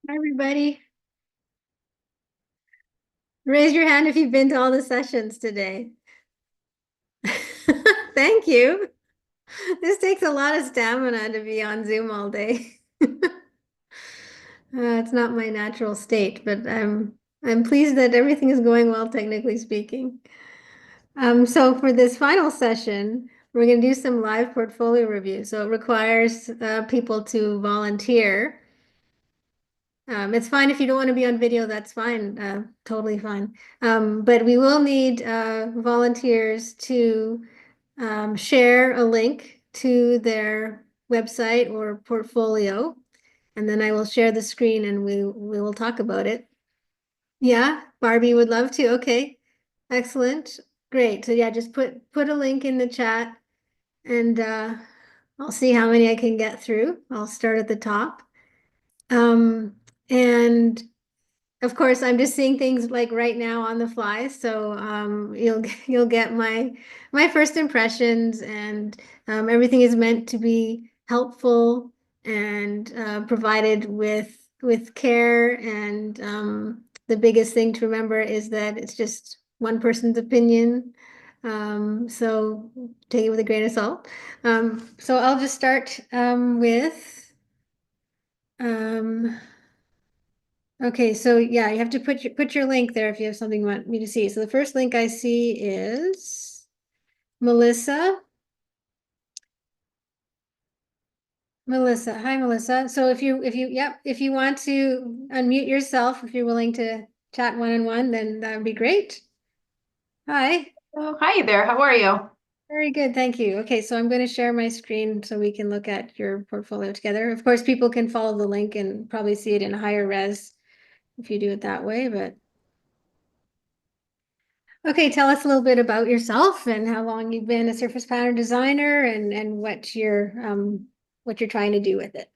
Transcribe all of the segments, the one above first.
Hi, everybody. Raise your hand if you've been to all the sessions today. Thank you. This takes a lot of stamina to be on Zoom all day. It's not my natural state, but I'm pleased that everything is going well, technically speaking. So for this final session, we're going to do some live portfolio review. So it requires people to volunteer. It's fine if you don't want to be on video, that's fine, totally fine. But we will need volunteers to share a link to their website or portfolio, and then I will share the screen and we will talk about it. Yeah, Barbie would love to. Okay, excellent, great. So yeah, just put a link in the chat, and I'll see how many I can get through. I'll start at the top. And of course, I'm just seeing things like right now on the fly, so you'll get my first impressions, and everything is meant to be helpful and provided with care. And the biggest thing to remember is that it's just one person's opinion, so take it with a grain of salt. So I'll just start with. Um, Okay, so yeah, you have to put your link there if you have something you want me to see. So the first link I see is Melissa. Melissa, hi Melissa. So if you want to unmute yourself, if you're willing to chat one-on-one, then that would be great. Hi. Oh, hi there. How are you? Very good, thank you. Okay, so I'm going to share my screen so we can look at your portfolio together. Of course, people can follow the link and probably see it in higher res if you do it that way, but okay, tell us a little bit about yourself and how long you've been a surface pattern designer, and what you're trying to do with it.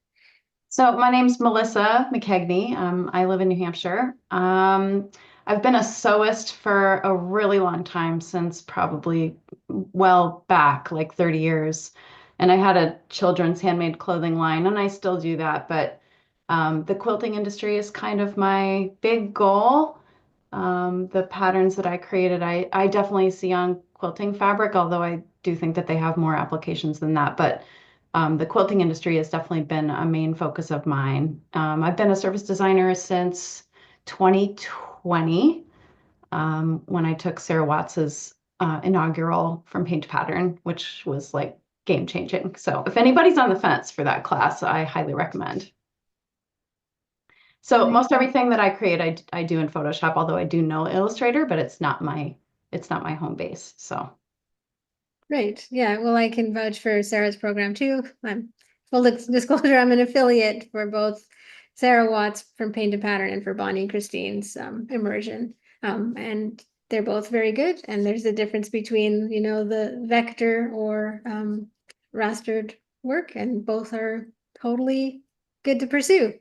So my name's Melissa McKegney. I live in New Hampshire. I've been a sewist for a really long time, since probably well back, like 30 years. And I had a children's handmade clothing line, and I still do that. But the quilting industry is kind of my big goal. The patterns that I created, I definitely see on quilting fabric, although I do think that they have more applications than that. But the quilting industry has definitely been a main focus of mine. I've been a service designer since 2020, when I took Sarah Watts's inaugural From Paint to Pattern, which was like game changing. So if anybody's on the fence for that class, I highly recommend. So most everything that I create, I do in Photoshop, although I do know Illustrator, but it's not my home base. So Great. Yeah, well, I can vouch for Sarah's program too. I'm full disclosure, I'm an affiliate for both Sarah Watts from Paint to Pattern and for Bonnie and Christine's immersion. And they're both very good. And there's a difference between, the vector or rastered work, and both are totally good to pursue.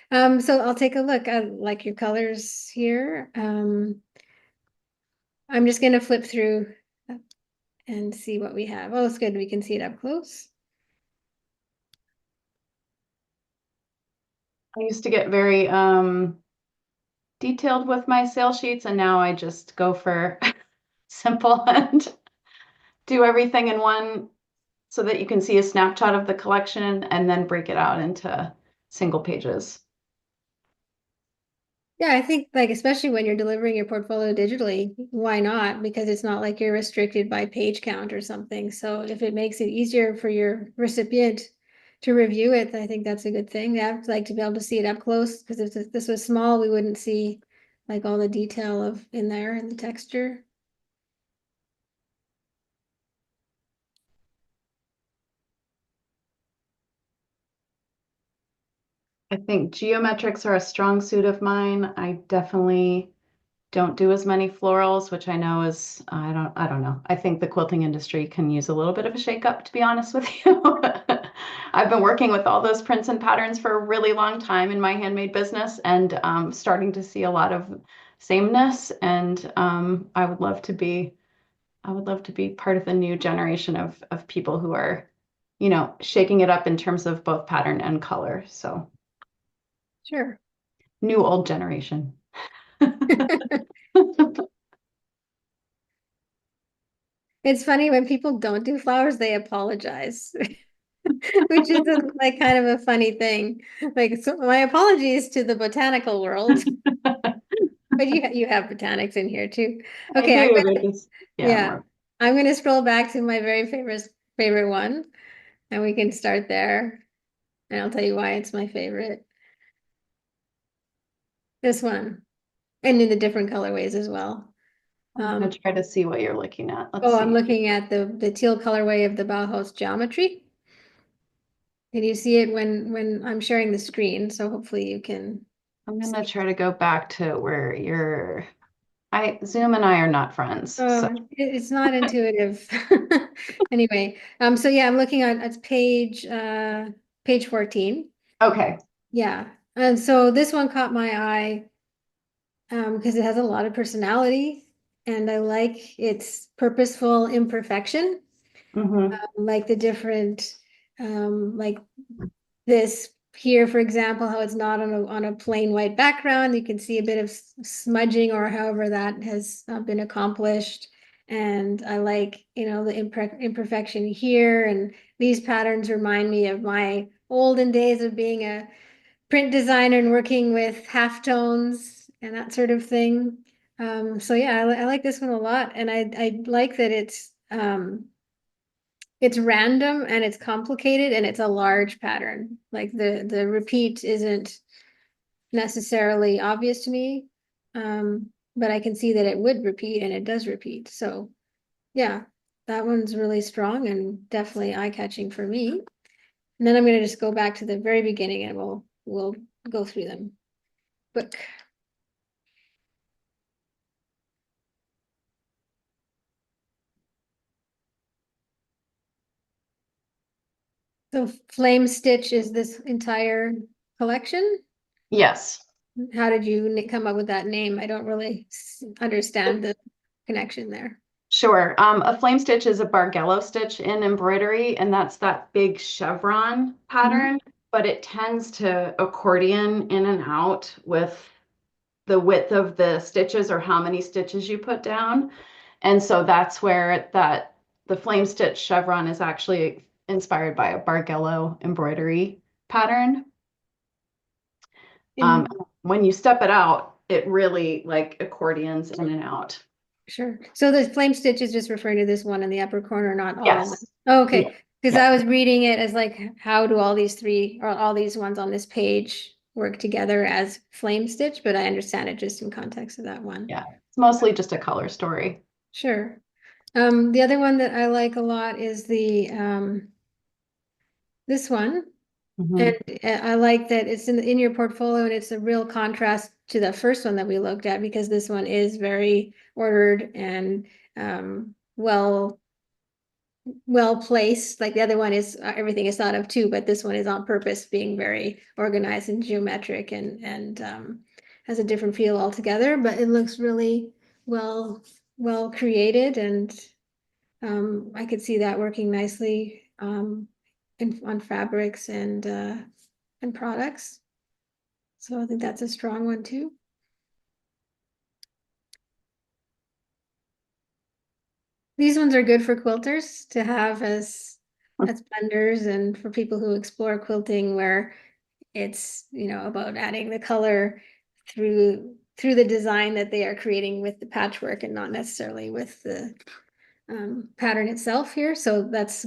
So I'll take a look. I like your colors here. I'm just gonna flip through and see what we have. Oh, it's good. We can see it up close. I used to get very detailed with my sales sheets, and now I just go for simple and do everything in one, so that you can see a snapshot of the collection and then break it out into single pages. Yeah, I think like especially when you're delivering your portfolio digitally, why not? Because it's not like you're restricted by page count or something. So if it makes it easier for your recipient to review it, I think that's a good thing. Yeah, I'd like to be able to see it up close, because if this was small, we wouldn't see like all the detail of in there and the texture. I think geometrics are a strong suit of mine. I definitely don't do as many florals, which I know is, I don't know. I think the quilting industry can use a little bit of a shakeup, to be honest with you. I've been working with all those prints and patterns for a really long time in my handmade business, and starting to see a lot of sameness. And I would love to be part of the new generation of people who are, shaking it up in terms of both pattern and color. So Sure. New old generation. It's funny when people don't do flowers, they apologize, which is like kind of a funny thing. Like, so my apologies to the botanical world, but you have botanics in here too. I Okay, do, but just yeah, yeah, more. I'm gonna scroll back to my very favorite one, and we can start there, and I'll tell you why it's my favorite. This one, and in the different colorways as well. I'm gonna try to see what you're looking at. Let's Oh, I'm see. looking at the teal colorway of the Bauhaus geometry. Can you see it when I'm sharing the screen? So hopefully you can I'm gonna see. try to go back to where you're. I Zoom and I are not friends, so It's not intuitive. Anyway, so yeah, I'm looking at page 14. okay. Yeah. And so this one caught my eye because it has a lot of personality and I like its purposeful imperfection. Hmm. Like the different like this here, for example, how it's not on a plain white background. You can see a bit of smudging or however that has been accomplished. And I like, the imperfection here. And these patterns remind me of my olden days of being a print designer and working with halftones and that sort of thing. So yeah, I like this one a lot. And I like that it's random and it's complicated and it's a large pattern. Like the repeat isn't necessarily obvious to me. But I can see that it would repeat and it does repeat. So yeah, that one's really strong and definitely eye-catching for me. And then I'm gonna just go back to the very beginning and we'll go through them. Book. So Flame Stitch is this entire collection? Yes. How did you come up with that name? I don't really understand the connection there. Sure. A flame stitch is a bargello stitch in embroidery, and that's that big chevron Mhm. pattern, but it tends to accordion in and out with the width of the stitches or how many stitches you put down. And so that's where the flame stitch chevron is actually inspired by a bargello embroidery pattern. Um, In when you step it out, it really like accordions in and out. Sure. So the flame stitch is just referring to this one in the upper corner, not all of them. Yes. Oh, Yeah. okay. Because I Yep. was reading it as like, how do all these three or all these ones on this page work together as flame stitch? But I understand it just in context of that one. Yeah. It's mostly just a color story. Sure. The other one that I like a lot is the this one. And Mhm. I like that it's in your portfolio and it's a real contrast to the first one that we looked at because this one is very ordered and well placed. Like the other one is everything is thought of too, but this one is on purpose being very organized and geometric and has a different feel altogether, but it looks really well well created and I could see that working nicely on fabrics and products. So I think that's a strong one too. These ones are good for quilters to have as blenders and for people who explore quilting where it's, about adding the color through the design that they are creating with the patchwork and not necessarily with the pattern itself here. So that's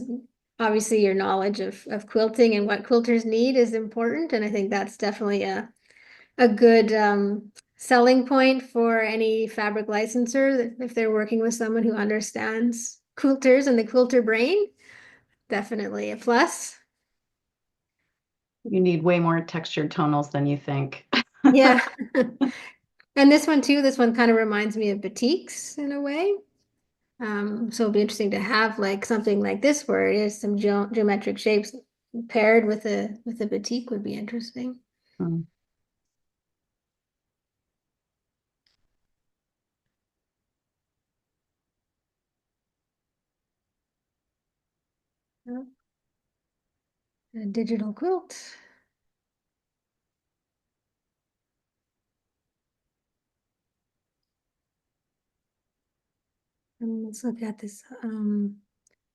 obviously your knowledge of quilting and what quilters need is important. And I think that's definitely a good selling point for any fabric licensor if they're working with someone who understands quilters and the quilter brain. Definitely a plus. You need way more textured tonals than you think. Yeah. And this one too, this one kind of reminds me of batiks in a way. So it'd be interesting to have like something like this where it is some geometric shapes paired with a batik would be interesting. Mm. Yeah. A digital quilt. Let's look at this.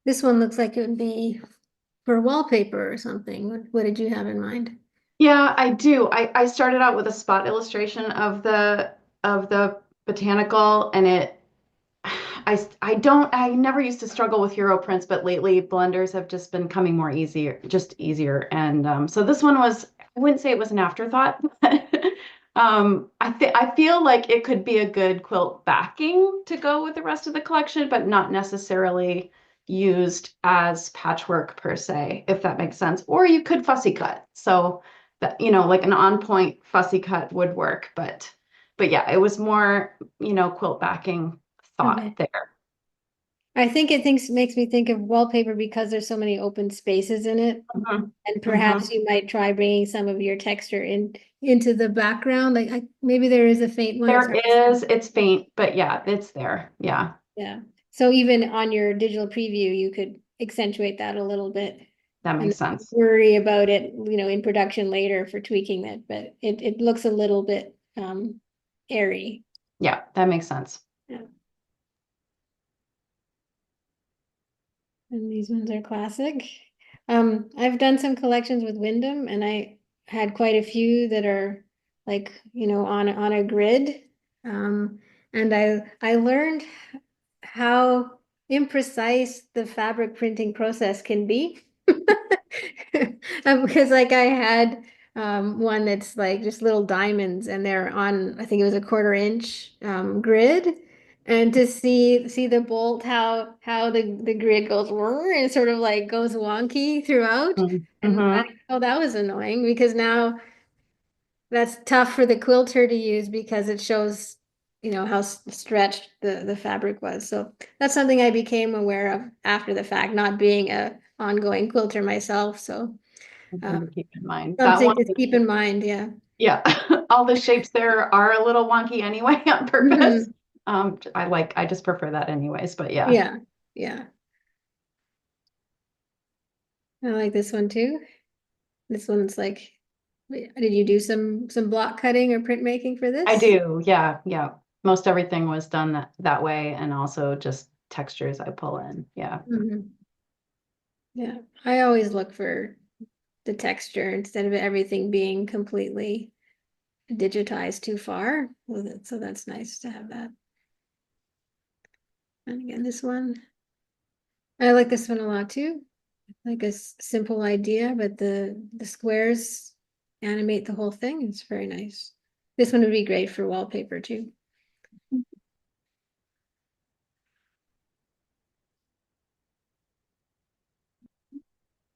This one looks like it would be for wallpaper or something. What did you have in mind? Yeah, I do. I started out with a spot illustration of the botanical, and I never used to struggle with hero prints, but lately blenders have just been coming more easier, just easier. And so this one was, I wouldn't say it was an afterthought, but I feel like it could be a good quilt backing to go with the rest of the collection, but not necessarily used as patchwork per se, if that makes sense. Or you could fussy cut. So that, like an on point fussy cut would work, but yeah, it was more, quilt backing thought Okay. there. I think it thinks makes me think of wallpaper because there's so many open spaces in it. Mhm, And perhaps mhm. you might try bringing some of your texture into the background. Like maybe there is a faint one. It's There hard to is, see. it's faint, but yeah, it's there. Yeah, Yeah. So even on your digital preview, you could accentuate that a little bit that and makes sense. worry about it, in production later for tweaking it. But it looks a little bit airy. Yeah, that makes sense. Yeah. And these ones are classic. I've done some collections with Wyndham and I had quite a few that are like, on a grid. And I learned how imprecise the fabric printing process can be. Because like I had one that's like just little diamonds and they're on, I think it was a 1/4 inch grid. And to see the bolt, how the grid goes whir and sort of like goes wonky throughout. And Mm-hmm. that was annoying because now that's tough for the quilter to use because it shows, how stretched the fabric was. So that's something I became aware of after the fact, not being a ongoing quilter myself. So Something to um, keep in mind. That something one, to keep in mind. Yeah. yeah, all the shapes there are a little wonky anyway on purpose. Mhm. I just prefer that anyways, but yeah. Yeah. Yeah. I like this one too. This one's like, did you do some block cutting or printmaking for I this? do. Yeah, yeah. Most everything was done that way, and also just textures I pull in. Yeah. Mhm. Yeah. I always look for the texture instead of everything being completely digitized too far. So that's nice to have that. And again, this one, I like this one a lot too. Like a simple idea, but the squares animate the whole thing. It's very nice. This one would be great for wallpaper too.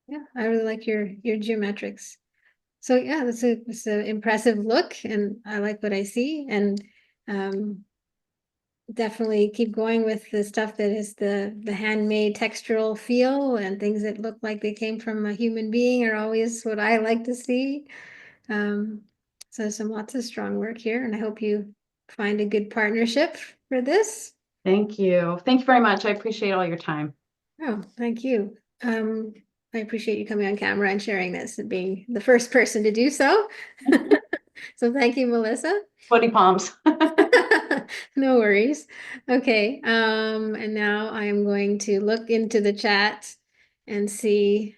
Yeah, I really like your geometrics. So yeah, it's an impressive look, and I like what I see. And um, definitely keep going with the stuff that is the handmade textural feel and things that look like they came from a human being are always what I like to see. Um, so some lots of strong work here, and I hope you find a good partnership for this. Thank you. Thank you very much. I appreciate all your time. Oh, thank you. I appreciate you coming on camera and sharing this and being the first person to do so. So thank you, Melissa. Sweaty palms. No worries. Okay, and now I am going to look into the chat and see.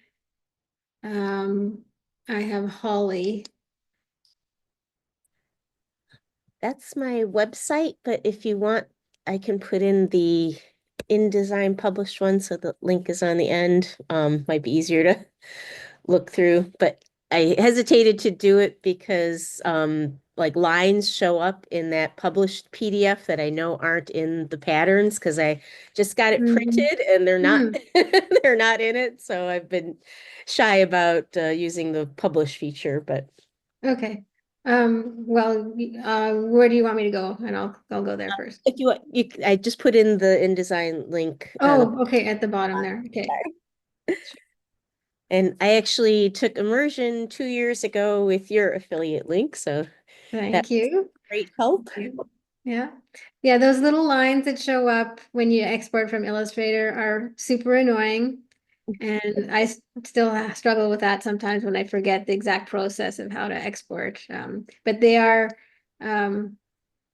I have Holly. That's my website, but if you want, I can put in the InDesign published one, so the link is on the end. Might be easier to look through, but I hesitated to do it because like lines show up in that published PDF that I know aren't in the patterns because I just got it Mm, printed and they're not mm, they're not in it. So I've been shy about using the publish feature, but okay. Well, where do you want me to go? And I'll go there first. if you want, I just put in the InDesign link. Oh, okay, at the bottom there. Okay. And I actually took immersion 2 years ago with your affiliate link, so that Thank was you. great help. Yeah. Yeah, those little lines that show up when you export from Illustrator are super annoying. And still struggle with that sometimes when I forget the exact process of how to export. But they are, um,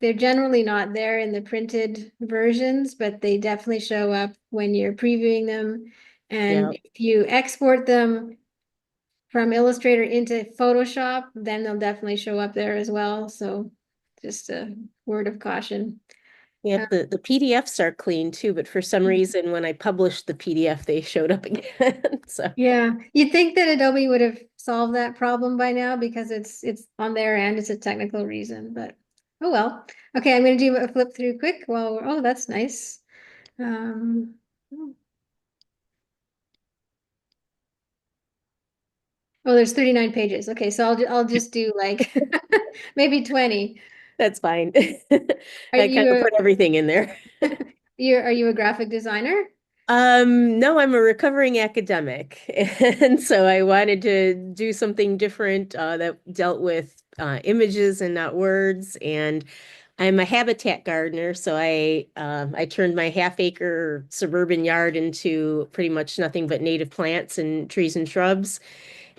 they're generally not there in the printed versions, but they definitely show up when you're previewing them. Yeah. And if you export them from Illustrator into Photoshop, then they'll definitely show up there as well. So just a word of caution. Yep, the PDFs are clean too, but for some reason when I published the PDF, they showed up again. So Yeah, you'd think that Adobe would have solved that problem by now because it's on their end. It's a technical reason, but oh well. Okay, I'm going to do a flip through quick. Well, oh, that's nice. Um, oh, there's 39 pages. Okay, so I'll just do like maybe 20. that's fine. Are I kind of you put everything in there. are you a graphic designer? No, I'm a recovering academic. And so I wanted to do something different that dealt with images and not words. And I'm a habitat gardener, so I turned my half-acre suburban yard into pretty much nothing but native plants and trees and shrubs.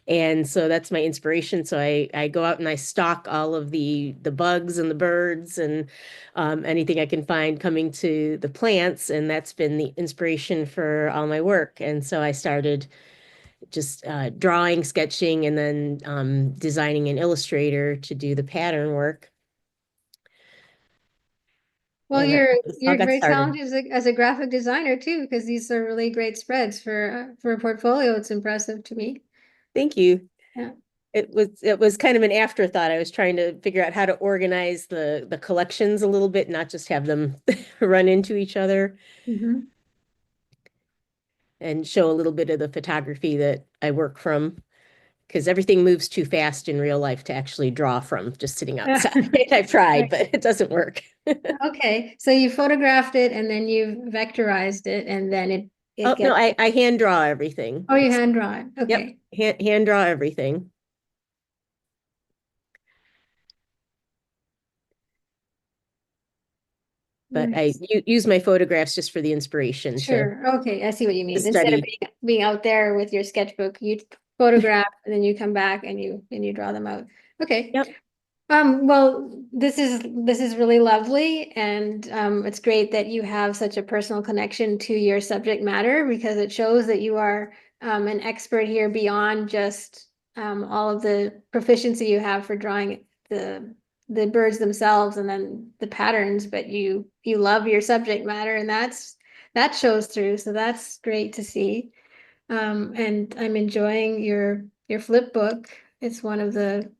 And so that's my inspiration. So I go out and I stalk all of the bugs and the birds and anything I can find coming to the plants. And that's been the inspiration for all my work. And so I started just drawing, sketching, and then designing in Illustrator to do the pattern work. Well, And that's how I you're got very started. talented as a graphic designer too, because these are really great spreads for a portfolio. It's impressive to me. Thank you. Yeah. It was kind of an afterthought. I was trying to figure out how to organize the collections a little bit, not just have them run into each other, Hmm. and show a little bit of the photography that I work from, because everything moves too fast in real life to actually draw from just sitting outside. I've tried, Right. but it doesn't work. Okay, so you photographed it and then you vectorized it and then it Oh, no, gets, I hand draw everything. oh, you hand draw it. Yep, Okay. hand draw everything. But I Nice. use my photographs just for the inspiration Sure. Okay, I see what you to mean. Instead of study. being out there with your sketchbook, you photograph and then you come back and you draw them out. Okay. Yep. Well, this is really lovely, and it's great that you have such a personal connection to your subject matter because it shows that you are an expert here beyond just all of the proficiency you have for drawing the birds themselves and then the patterns, but you love your subject matter, and that shows through. So that's great to see. And I'm enjoying your flip book. It's one of the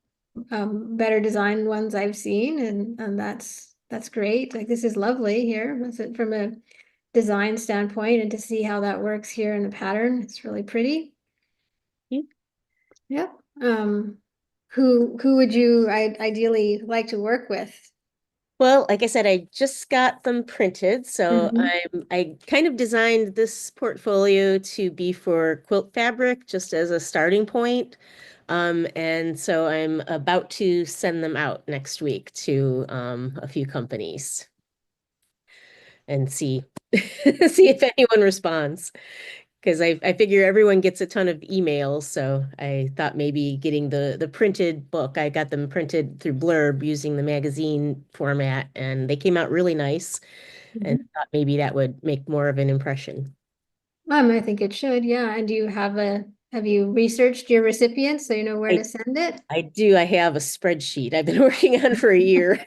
better designed ones I've seen, and that's great. Like this is lovely here. That's it from a design standpoint, and to see how that works here in the pattern, it's really pretty. Yep. Who would you ideally like to work with? Well, like I said, I just got them printed, so Mhm. I kind of designed this portfolio to be for quilt fabric just as a starting point. And so I'm about to send them out next week to a few companies and see see if anyone responds. Because I figure everyone gets a ton of emails, so I thought maybe getting the printed book, I got them printed through Blurb using the magazine format, and they came out really nice, and Mhm. thought maybe that would make more of an impression. I think it should, yeah. And do you have you researched your recipients so you know where to I send it? I do. I have a spreadsheet I've been working on for a year.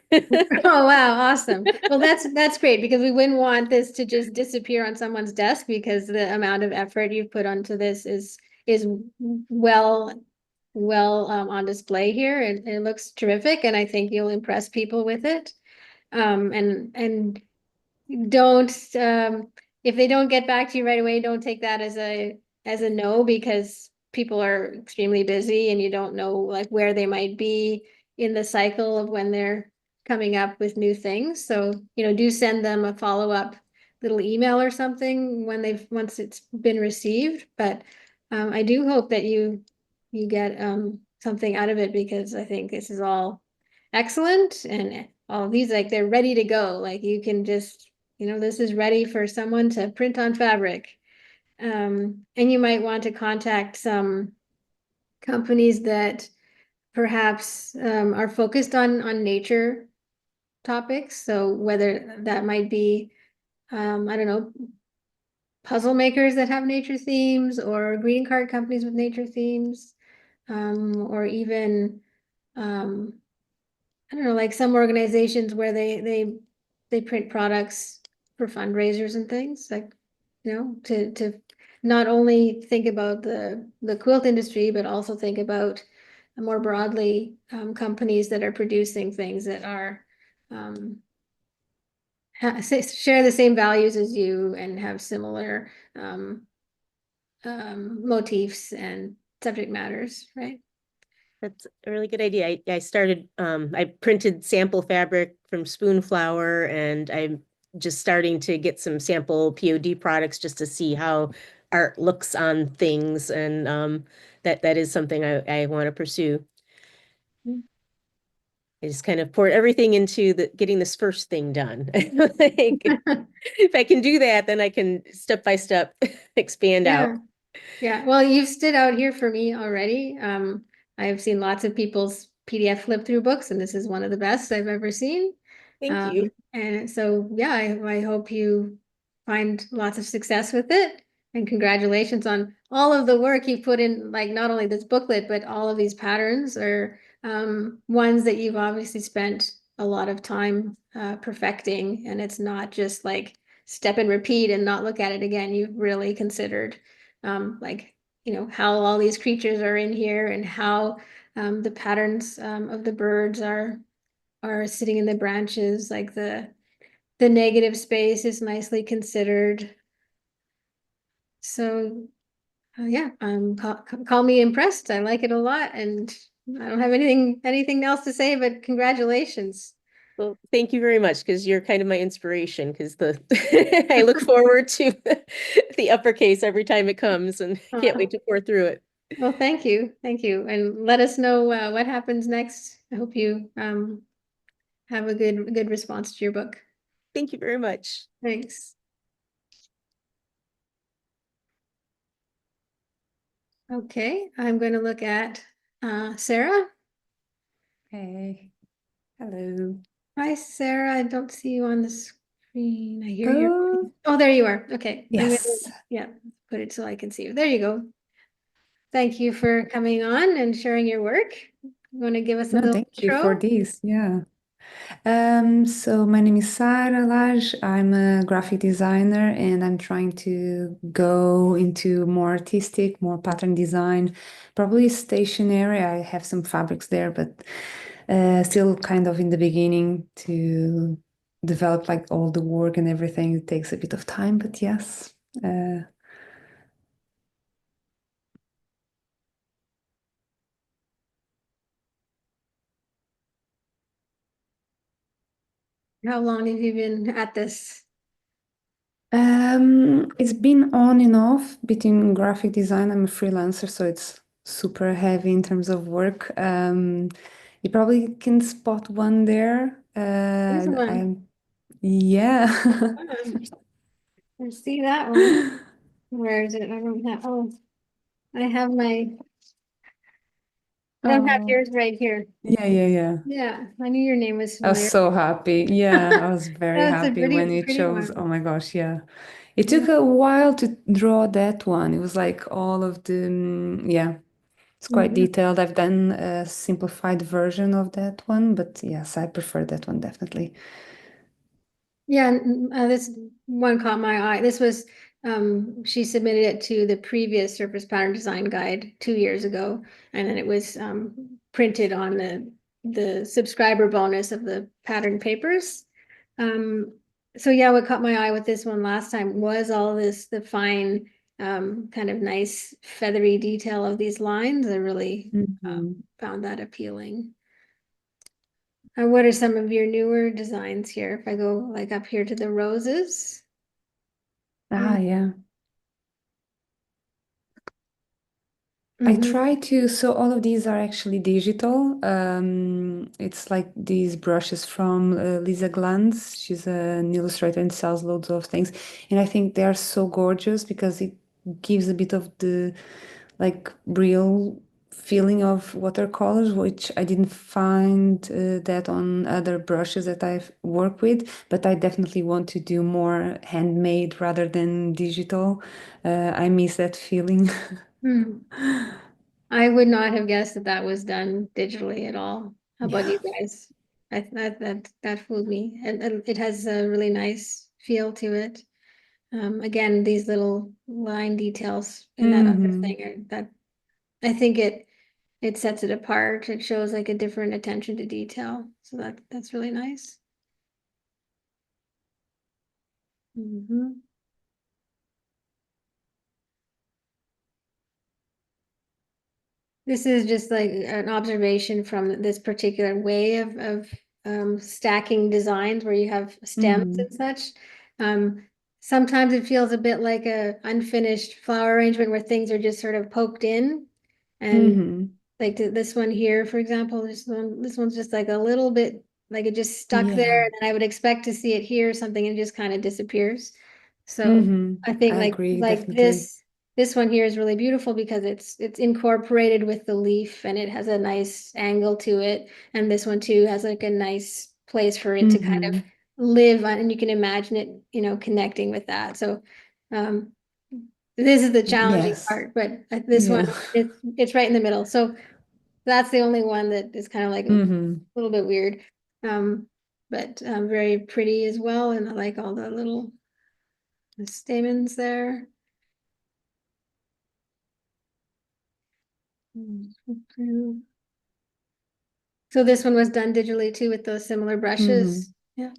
Oh, wow, awesome. Well, that's great because we wouldn't want this to just disappear on someone's desk because the amount of effort you've put onto this is well on display here, and it looks terrific, and I think you'll impress people with it. And don't if they don't get back to you right away, don't take that as a no because people are extremely busy and you don't know like where they might be in the cycle of when they're coming up with new things. So, do send them a follow-up little email or something when once it's been received. But I do hope that you get something out of it because I think this is all excellent and all these like they're ready to go. Like you can just this is ready for someone to print on fabric. And you might want to contact some companies that perhaps are focused on nature topics. So whether that might be, I don't know, puzzle makers that have nature themes or greeting card companies with nature themes, or even, um, I don't know, like some organizations where they print products for fundraisers and things, like, to not only think about the quilt industry, but also think about more broadly, companies that are producing things that are, um, share the same values as you and have similar, motifs and subject matters, right? That's a really good idea. I started, I printed sample fabric from spoon flour, and I'm just starting to get some sample POD products just to see how art looks on things. And that is something I want to pursue. I just kind of poured everything into getting this first thing done. Like, if I can do that, then I can step by step expand out. Yeah. Yeah, well, you've stood out here for me already. I've seen lots of people's PDF flip through books, and this is one of the best I've ever seen. Thank you. And so, yeah, I hope you find lots of success with it. And congratulations on all of the work you put in, like not only this booklet, but all of these patterns are, ones that you've obviously spent a lot of time, perfecting. And it's not just like step and repeat and not look at it again. You've really considered, like, how all these creatures are in here and how, the patterns, of the birds are sitting in the branches, like the negative space is nicely considered. So, yeah, call me impressed. I like it a lot, and I don't have anything else to say, but congratulations. Well, thank you very much, because you're kind of my inspiration, because I look forward to the uppercase every time it comes and can't Uh, wait to pour through it. well, thank you, and let us know, what happens next. I hope you, have a good response to your book. Thank you very much. Thanks. Okay, I'm going to look at, Sarah. Hey, hello. Hi, Sarah. I don't see you on the screen. I hear your. Oh, Oh, there you are. Okay. I'm gonna, yes. yeah, put it so I can see you. There you go. Thank you for coming on and sharing your work. You want to give us a No, little thank you for intro? this. Yeah. So my name is Sara Lage. I'm a graphic designer and I'm trying to go into more artistic, more pattern design, probably stationery. I have some fabrics there, but still kind of in the beginning to develop like all the work and everything. It takes a bit of time, but yes. Uh, How long have you been at this? It's been on and off between graphic design. I'm a freelancer, so it's super heavy in terms of work. You probably can spot one there. There's one. Yeah. I see that one. Where is it? I don't have, I have I don't have Oh, yours right here. yeah, yeah, yeah. Yeah, I knew your name was I was familiar. so happy. Yeah, I was very That's a happy when you pretty chose. Oh one. my gosh, yeah. It Yeah. took a while to draw that one. It was like all of the, yeah. It's quite Mhm. detailed. I've done a simplified version of that one, but yes, I prefer that one definitely. Yeah, this one caught my eye. This was, she submitted it to the previous Surface Pattern Design Guide 2 years ago, and then it was, printed on the subscriber bonus of the pattern papers. Um, so yeah, what caught my eye with this one last time was all this, the fine, kind of nice feathery detail of these lines. I really, Mhm. found that appealing. What are some of your newer designs here? If I go like up here to the roses. Ah, yeah. I Mm-hmm. try to, so all of these are actually digital. It's like these brushes from Lisa Glanz. She's an illustrator and sells loads of things. And I think they are so gorgeous because it gives a bit of the like real feeling of watercolors, which I didn't find that on other brushes that I've worked with, but I definitely want to do more handmade rather than digital. I miss that feeling. Hmm. I would not have guessed that that was done digitally at all. How about you Yeah. guys? That fooled me, and it has a really nice feel to it. Again, these little line details in that other Hmm. thing that I think it sets it apart. It shows like a different attention to detail. So that's really nice. Mhm. This is just like an observation from this particular way of stacking designs where you have stems Hmm. and such. Sometimes it feels a bit like a unfinished flower arrangement where things are just sort of poked in. And Hmm. like this one here, for example, this one's just like a little bit like it just stuck there, Yeah. and I would expect to see it here or something and it just kind of disappears. So Hmm. I think I agree, like definitely. this one here is really beautiful because it's incorporated with the leaf and it has a nice angle to it. And this one too has like a nice place for it to kind of Hmm. live on, and you can imagine it, connecting with that. So um, this is the challenging Yes. part, but this one Yeah. it's right in the middle. So that's the only one that is kind of like a Hmm. little bit weird. Um, but very pretty as well, and I like all the little stamens there. So this one was done digitally too with those similar Hmm. brushes. Yeah.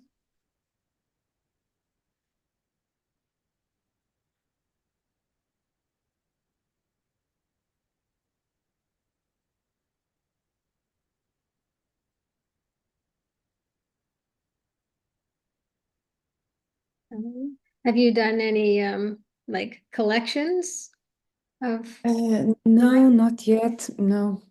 Have you done any like collections of No, design? not yet. No.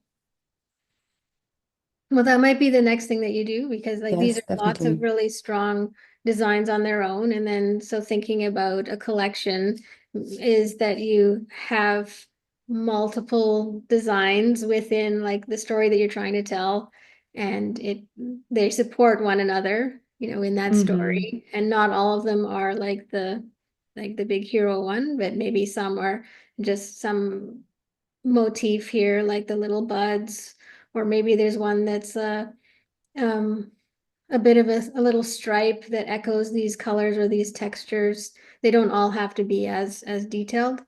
Well, that might be the next thing that you do because like these Yes, are lots of definitely. really strong designs on their own. And then so thinking about a collection is that you have multiple designs within like the story that you're trying to tell. And they support one another, in that Hmm. story. And not all of them are like the big hero one, but maybe some are just some motif here, like the little buds, or maybe there's one that's um, a bit of a little stripe that echoes these colors or these textures. They don't all have to be as detailed,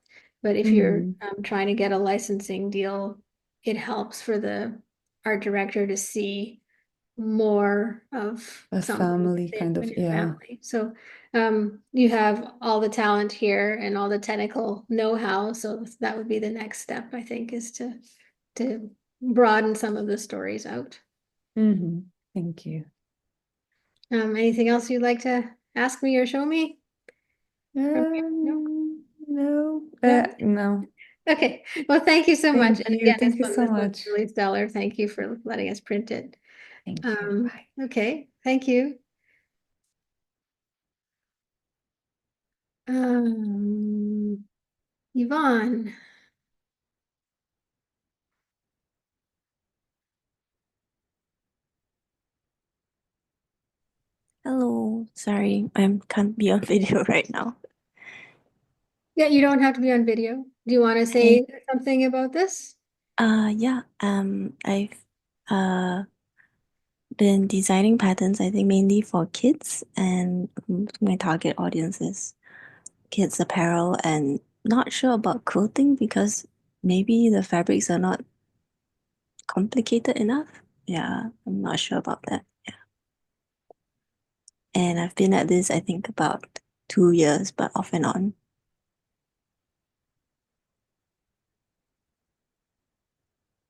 but if you're Hmm. trying to get a licensing deal, it helps for the art director to see more of A something family kind in of, your yeah. family. So you have all the talent here and all the technical know-how. So that would be the next step, I think, is to broaden some of the stories out. Hmm. Thank you. Anything else you'd like to ask me or show me from here? No? No, No? no. Okay. Well, thank you so much. Thank And you. again, Thank you so this one's much. really stellar. Thank you for letting us print it. Thank you. Bye. Okay. Thank you. Um, Yvonne. Hello, sorry, I can't be on video right now. Yeah, you don't have to be on video. Do you want to Okay. say something about this? Yeah, I've uh been designing patterns, I think mainly for kids, and my target audience is kids apparel, and not sure about clothing because maybe the fabrics are not complicated enough. Yeah, I'm not sure about that. Yeah. And I've been at this, I think, about 2 years, but off and on.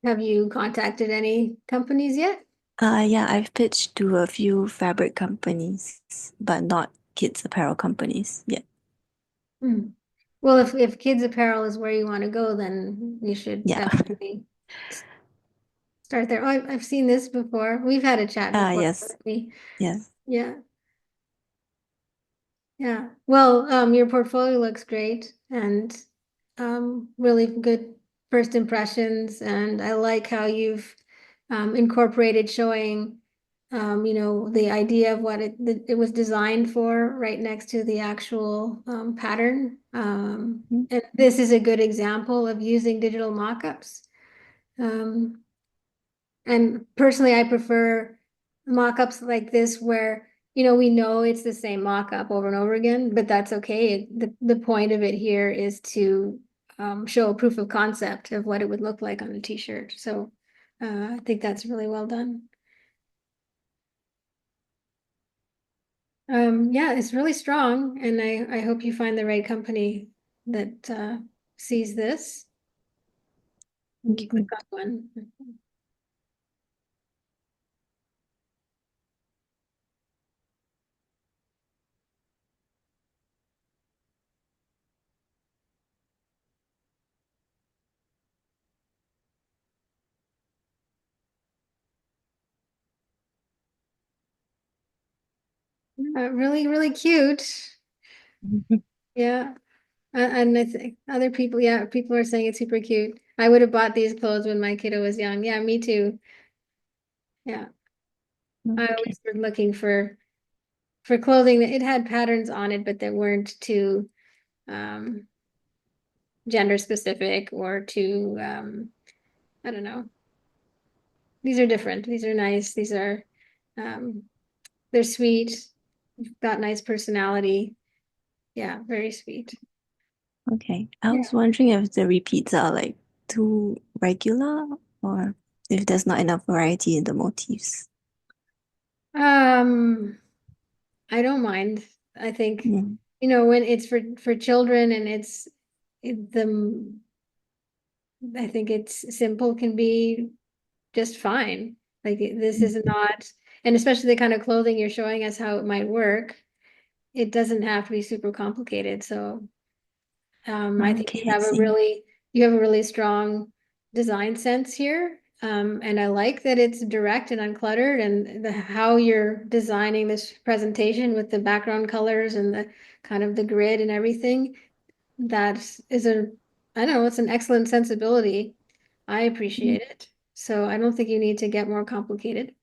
Have you contacted any companies yet? Yeah, I've pitched to a few fabric companies, but not kids apparel companies yet. Hmm. Well, if kids apparel is where you want to go, then you should Yeah. definitely start there. Oh, I've seen this before. We've had a chat before, Yes, haven't we? yes. Yeah, yeah. Well, your portfolio looks great and really good first impressions, and I like how you've incorporated showing the idea of what it was designed for right next to the actual pattern. And this is a good example of using digital mock-ups. And personally, I prefer mock-ups like this where, we know it's the same mock-up over and over again, but that's okay. The point of it here is to show a proof of concept of what it would look like on a t-shirt. So I think that's really well done. Yeah, it's really strong, and I hope you find the right company that sees this. Thank you. Click on one. Really, really cute. Yeah. And I think other people, yeah, people are saying it's super cute. I would have bought these clothes when my kiddo was young. Yeah, me too. Yeah. I Okay. always was looking for clothing that it had patterns on it, but that weren't too gender specific or too I don't know. These are different. These are nice. These are they're sweet. Got nice personality. Yeah, very sweet. Okay. I was wondering if the repeats are like too regular or if there's not enough variety in the motifs. I don't mind. I think, Mm. when it's for children and the I think it's simple can be just fine. Like this is not, and especially the kind of clothing you're showing us how it might work. It doesn't have to be super complicated. So I think Okay, I see. you have a really strong design sense here. And I like that it's direct and uncluttered and how you're designing this presentation with the background colors and the kind of the grid and everything. That is I don't know, it's an excellent sensibility. I appreciate it. So I don't think you need to get more complicated.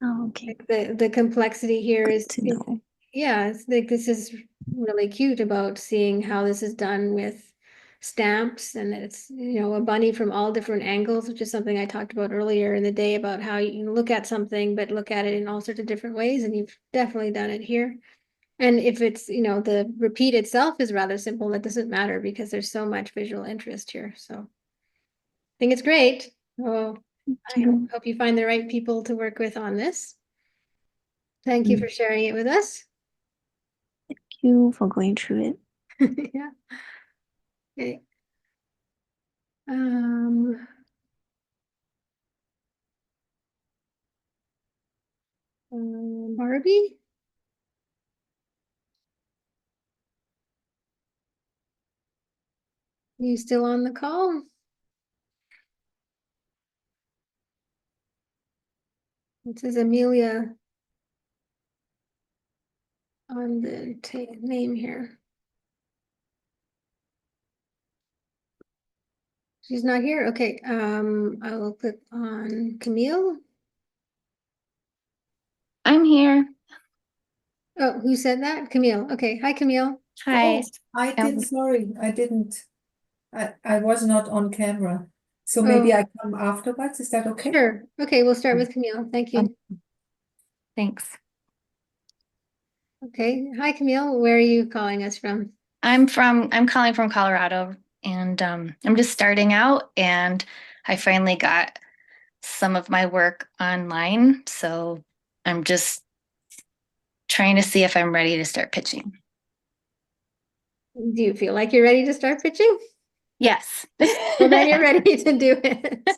Oh, okay. Like the complexity here Good is, to know. yeah, it's like this is really cute about seeing how this is done with stamps, and it's a bunny from all different angles, which is something I talked about earlier in the day about how you can look at something but look at it in all sorts of different ways, and you've definitely done it here. And if it's the repeat itself is rather simple, that doesn't matter because there's so much visual interest here. So I think it's great. Oh, I you. hope you find the right people to work with on this. Thank you Mm. for sharing it with us. Thank you for going through it. Yeah. Okay. Barbie, you still on the call? It says Amelia on the name here. She's not here. Okay. I will click on Camille. I'm here. Oh, who said that? Camille. Okay. Hi, Camille. Hi. Sorry, I didn't. I was not on camera. So maybe Oh, I come afterwards. Is that okay? sure. Okay, we'll start with Camille. Thank you. Thanks. Okay. Hi, Camille. Where are you calling us from? I'm calling from Colorado, and I'm just starting out, and I finally got some of my work online, so I'm just trying to see if I'm ready to start pitching. Do you feel like you're ready to start pitching? Yes. Well, then you're ready to do it.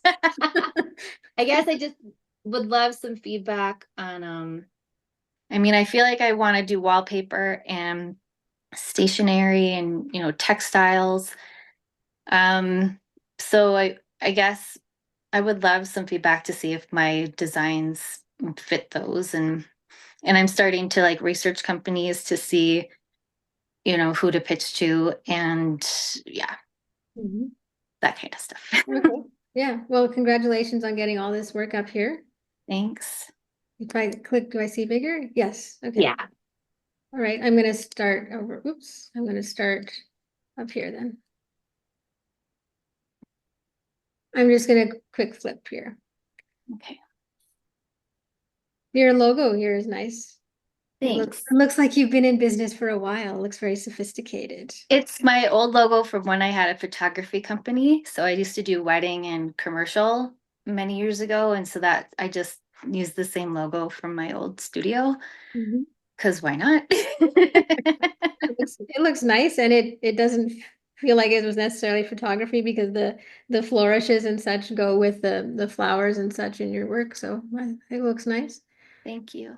I guess I just would love some feedback on I mean, I feel like I want to do wallpaper and stationery and textiles. So I guess I would love some feedback to see if my designs fit those, and I'm starting to like research companies to see who to pitch to, and yeah. Mhm. that kind of stuff. Okay. Yeah, well, congratulations on getting all this work up here. Thanks. If I click, do I see bigger? Yes, okay. Yeah. All right, I'm gonna start over, oops, I'm gonna start up here then. I'm just gonna quick flip here. Okay. Your logo here is nice. Thanks. It looks like you've been in business for a while. It looks very sophisticated. It's my old logo from when I had a photography company. So I used to do wedding and commercial many years ago. And so that I just used the same logo from my old studio Mhm. because why not? It looks nice, and it doesn't feel like it was necessarily photography because the flourishes and such go with the flowers and such in your work. So it looks nice. Thank you.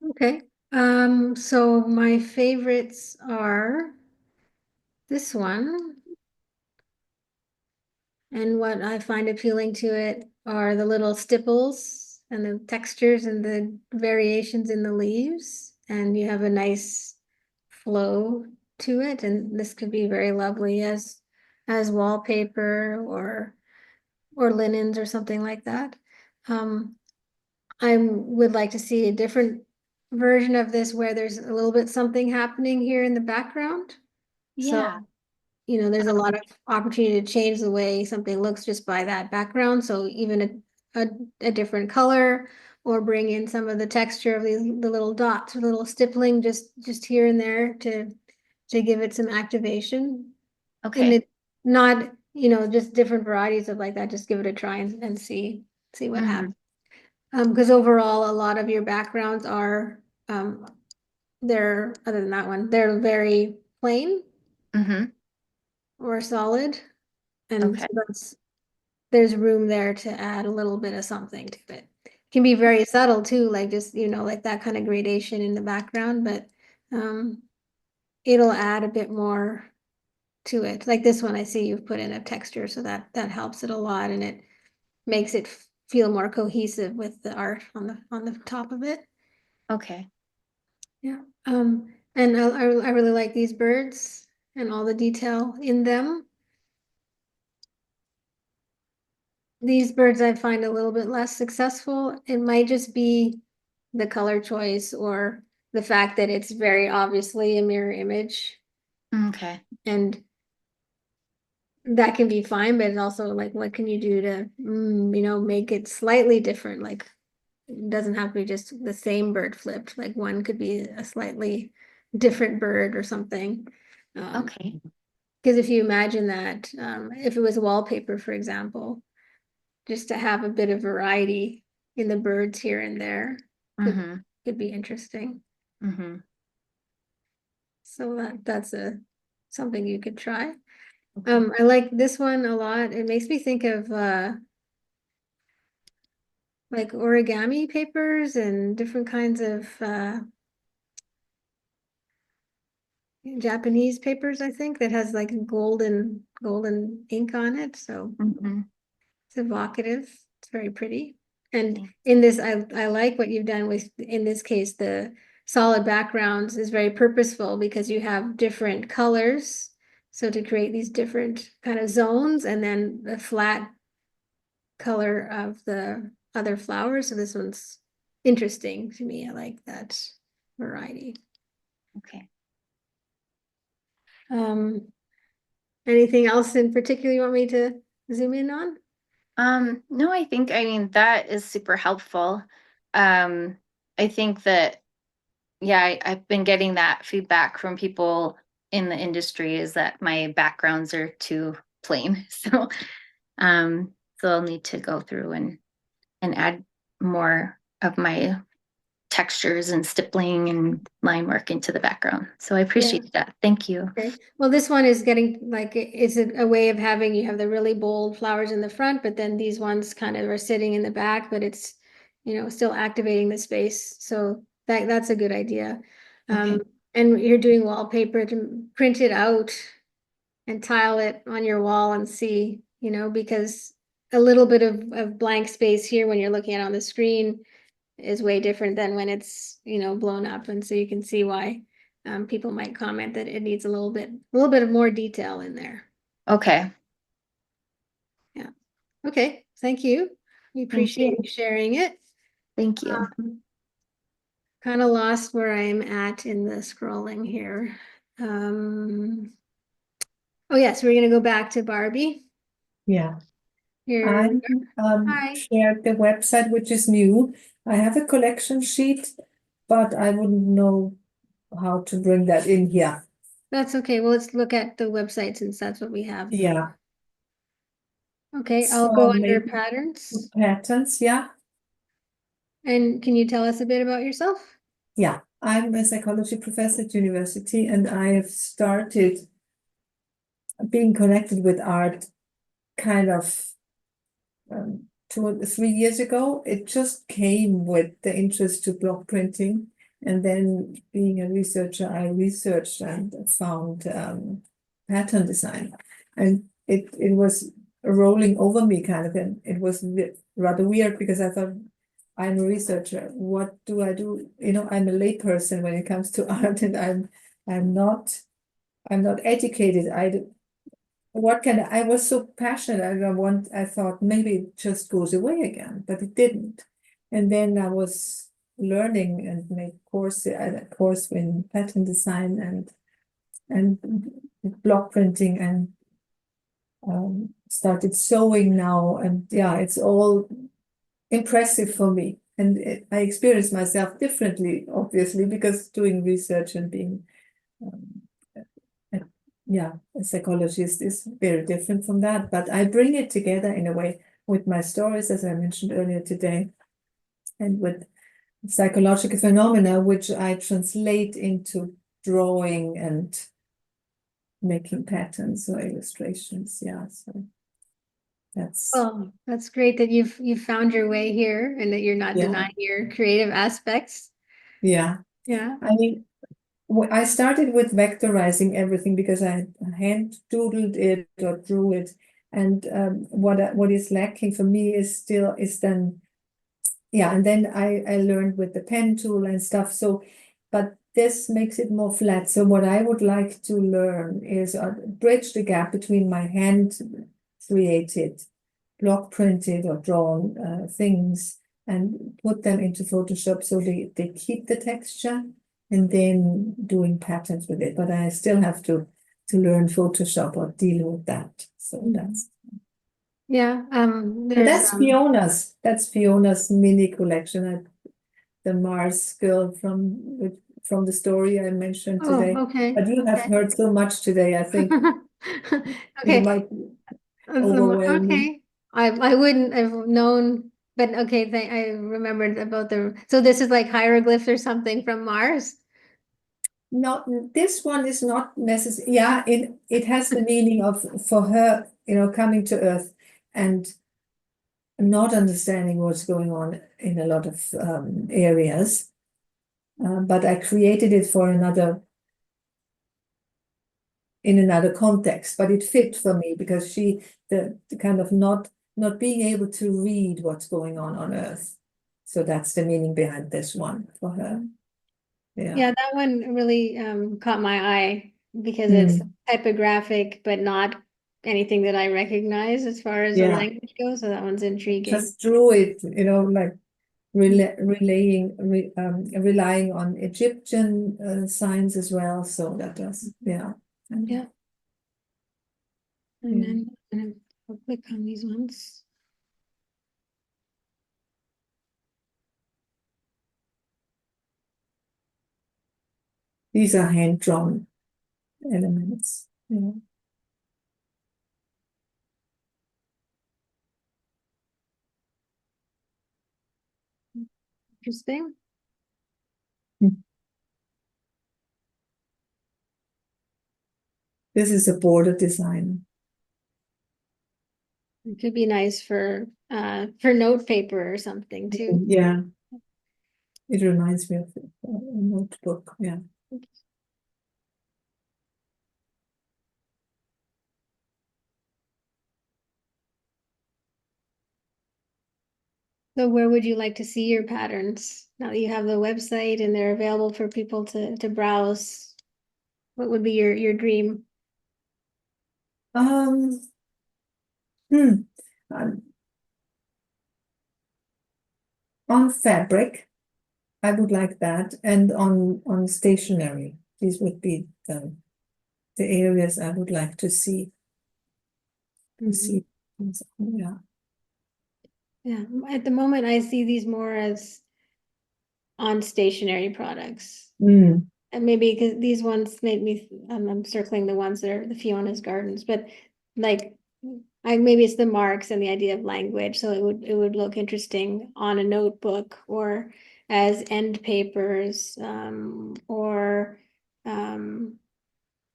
Okay. So my favorites are this one. And what I find appealing to it are the little stipples and the textures and the variations in the leaves. And you have a nice flow to it. And this could be very lovely as wallpaper or linens or something like that. Um, I would like to see a different version of this where there's a little bit something happening here in the background. So, Yeah. there's a lot of opportunity to change the way something looks just by that background. So even a different color, or bring in some of the texture of the little dots or little stippling just here and there to give it some activation. And Okay. it not, just different varieties of like that. Just give it a try and see what Mhm. happens. Because overall, a lot of your backgrounds are they're, other than that one, they're very plain Mhm. or solid. And Okay. so there's room there to add a little bit of something to it. Can be very subtle too, like just, like that kind of gradation in the background, but it'll add a bit more to it. Like this one, I see you've put in a texture, so that helps it a lot, and it makes it feel more cohesive with the art on the top of it. Okay. Yeah. And I really like these birds and all the detail in them. These birds I find a little bit less successful. It might just be the color choice or the fact that it's very obviously a mirror image, Okay. and that can be fine, but it's also like, what can you do to, make it slightly different? Like, it doesn't have to be just the same bird flipped. Like one could be a slightly different bird or something. Okay. Because if you imagine that, if it was wallpaper, for example, just to have a bit of variety in the birds here and there could Mhm. could be interesting. Mhm. So that's something you could try. Okay. I like this one a lot. It makes me think of like origami papers and different kinds of Japanese papers, I think, that has like golden ink on it. So Mhm. it's evocative. It's very pretty. And Thanks. in this, I like what you've done with, in this case, the solid backgrounds is very purposeful because you have different colors. So to create these different kind of zones, and then the flat color of the other flowers. So this one's interesting to me. I like that variety. Okay. Um, Anything else in particular you want me to zoom in on? No, I mean, that is super helpful. I think that, yeah, I've been getting that feedback from people in the industry is that my backgrounds are too plain. So I'll need to go through and add more of my textures and stippling and line work into the background. So I appreciate that. Thank you. Okay. Well, this one is getting like it's a way of having you have the really bold flowers in the front, but then these ones kind of are sitting in the back, but it's still activating the space. So that's a good idea. Okay. And you're doing wallpaper to print it out and tile it on your wall and see, because a little bit of blank space here when you're looking at it on the screen is way different than when it's, blown up. And so you can see why people might comment that it needs a little bit of more detail in there. Okay. Yeah. Okay. Thank you. We appreciate you sharing it. Thank you. Kind of lost where I'm at in the scrolling here. Oh yes, we're gonna go back to Barbie. Yeah. Here. I Hi. shared the website, which is new. I have a collection sheet, but I wouldn't know how to bring that in here. That's okay. Well, let's look at the website since that's what we have. Yeah. Okay, I'll So go under maybe patterns. patterns, yeah. And can you tell us a bit about yourself? Yeah, I'm a psychology professor at university, and I have started being connected with art kind of 2 or 3 years ago. It just came with the interest to block printing. And then being a researcher, I researched and found pattern design. And it was rolling over me kind of, and it was rather weird because I thought, I'm a researcher. What do I do? I'm a layperson when it comes to art, and I'm not educated. I was so passionate. I thought maybe it just goes away again, but it didn't. And then I was learning and made a course in pattern design and block printing, and started sewing now. And yeah, it's all impressive for me. And I experience myself differently, obviously, because doing research and being um, yeah, a psychologist is very different from that, but I bring it together in a way with my stories, as I mentioned earlier today, and with psychological phenomena, which I translate into drawing and making patterns or illustrations. Yeah, so that's Well, that's great that you've found your way here and that you're not yeah, denying your creative aspects. yeah. Yeah. I mean, I started with vectorizing everything because I hand doodled it or drew it, and what is lacking for me is then yeah, and then I learned with the pen tool and stuff. So, but this makes it more flat. So what I would like to learn is bridge the gap between my hand created, block printed or drawn things and put them into Photoshop so they keep the texture, and then doing patterns with it. But I still have to learn Photoshop or deal with that. So that's Yeah. and There's that's Fiona's mini collection. The Mars girl from the story I mentioned today. okay. But you have Okay. heard so much today. I think you Okay. might overwhelm me. Okay. I wouldn't have known, but okay, I remembered about so this is like hieroglyphs or something from Mars. Not this one is not necessary. Yeah, it has the meaning of for her, coming to Earth and not understanding what's going on in a lot of areas. But I created it for in another context, but it fit for me because the kind of not being able to read what's going on Earth. So that's the meaning behind this one for her. Yeah. Yeah, that one really caught my eye because it's Mm. typographic, but not anything that I recognize as far as the Yeah. language goes. So that one's intriguing. Just drew it, like relying on Egyptian signs as well. So that was, yeah. Yeah. And then I'll click on these ones. These are hand drawn elements. Yeah. Interesting. This is a border design. It could be nice for note paper or something too. Yeah. It reminds me of a notebook. Yeah. So where would you like to see your patterns? Now that you have the website and they're available for people to browse, what would be your dream? Um, hmm. um, on fabric, I would like that, and on stationery. These would be the areas I would like to see. Mhm. Yeah. Yeah, at the moment I see these more as on stationery products. Mm. And maybe because these ones made me, I'm circling the ones that are the Fiona's Gardens, but like maybe it's the marks and the idea of language, so it would look interesting on a notebook or as end papers, or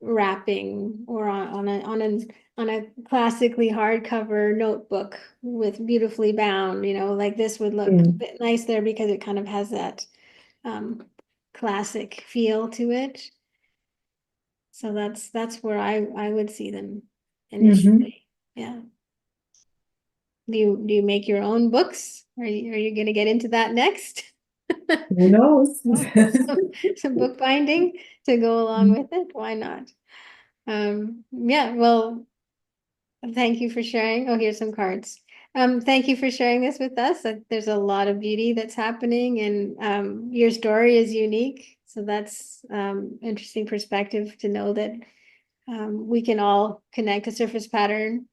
wrapping, or on a classically hardcover notebook with beautifully bound, like this would look a Mm. bit nice there because it kind of has that classic feel to it. So that's where I would see them initially. Yeah. Do you make your own books? Are you gonna get into that next? Who knows? Some bookbinding to go along with it. Why not? Yeah, well, thank you for sharing. Oh, here's some cards. Thank you for sharing this with us. There's a lot of beauty that's happening, and your story is unique. So that's interesting perspective to know that we can all connect a surface pattern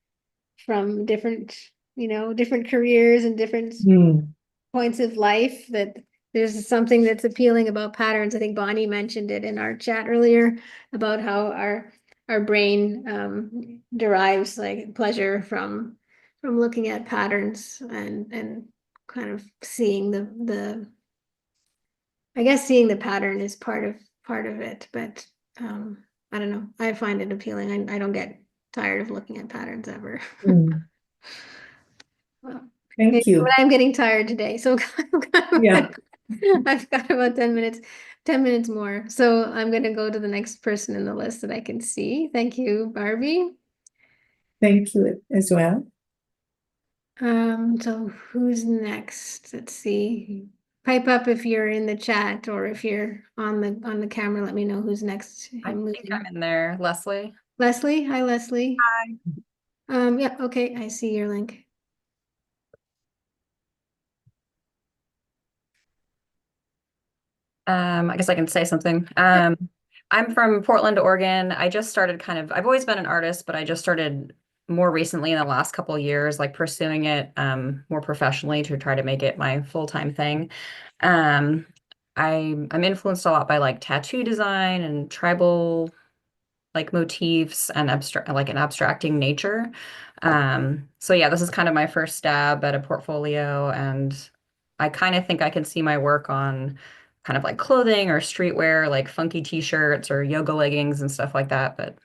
from different careers and different Mm. points of life, that there's something that's appealing about patterns. I think Bonnie mentioned it in our chat earlier about how our brain derives like pleasure from looking at patterns and kind of seeing the I guess seeing the pattern is part of it, but I don't know. I find it appealing. I don't get tired of looking at patterns ever. Mm. Well, Thank but you. I'm getting tired today, so Yeah. I've got about 10 minutes more. So I'm gonna go to the next person in the list that I can see. Thank you, Barbie. Thank you as well. So who's next? Let's see. Pipe up if you're in the chat, or if you're on the camera, let me know who's next. I I'm think losing I'm in there, Leslie. Leslie. Hi, Leslie. Hi. Yeah, okay, I see your link. I guess I can say something. I'm from Portland, Oregon. I just started I've always been an artist, but I just started more recently in the last couple of years, like pursuing it more professionally to try to make it my full-time thing. Um, I'm influenced a lot by like tattoo design and tribal like motifs and abstracting nature. So yeah, this is kind of my first stab at a portfolio, and I kind of think I can see my work on kind of like clothing or streetwear, like funky t-shirts or yoga leggings and stuff like that, but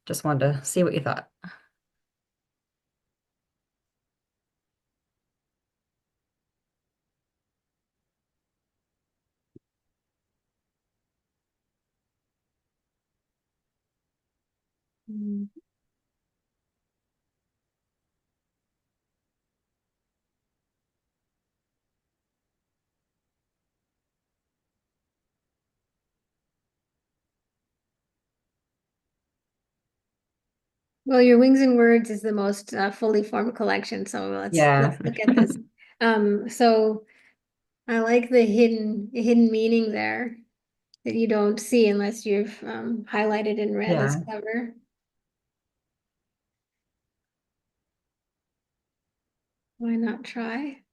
just wanted to see what you thought. Mm. Well, your Wings and Words is the most fully formed collection, so let's Yeah. look at this. So I like the hidden meaning there that you don't see unless you've highlighted in red as Yeah. cover. Why not try?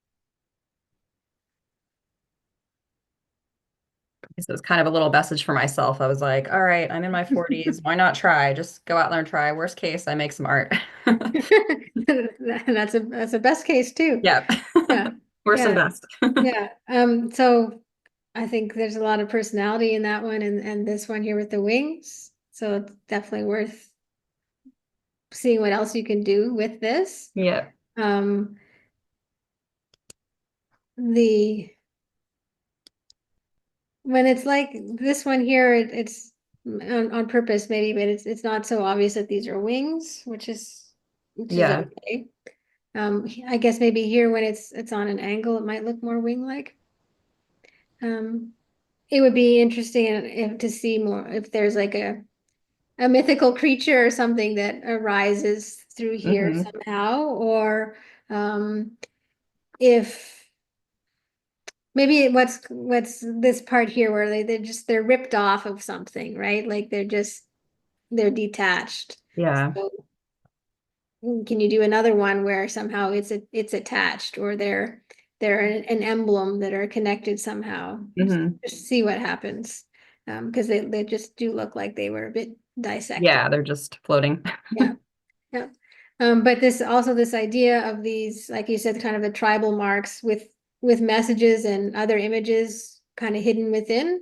So it's kind of a little message for myself. I was like, all right, I'm in my 40s. Why not try? Just go out there and try. Worst case, I make some art. That's a best case too. Yeah. Yeah. Worst and Yeah. best. Yeah. So I think there's a lot of personality in that one and this one here with the wings. So it's definitely worth seeing what else you can do with this. Yeah. Um, the when it's like this one here, it's on purpose maybe, but it's not so obvious that these are wings, which is Yeah. okay. I guess maybe here when it's on an angle, it might look more wing-like. It would be interesting if to see more if there's like a mythical creature or something that arises through here Hmm. somehow, or if maybe what's this part here where they're ripped off of something, right? Like they're detached. Yeah. So can you do another one where somehow it's attached, or they're an emblem that are connected somehow? Hmm. Just see what happens. Because they just do look like they were a bit dissected. Yeah, they're just floating. Yeah. Yeah. But this idea of these, like you said, kind of the tribal marks with messages and other images kind of hidden within,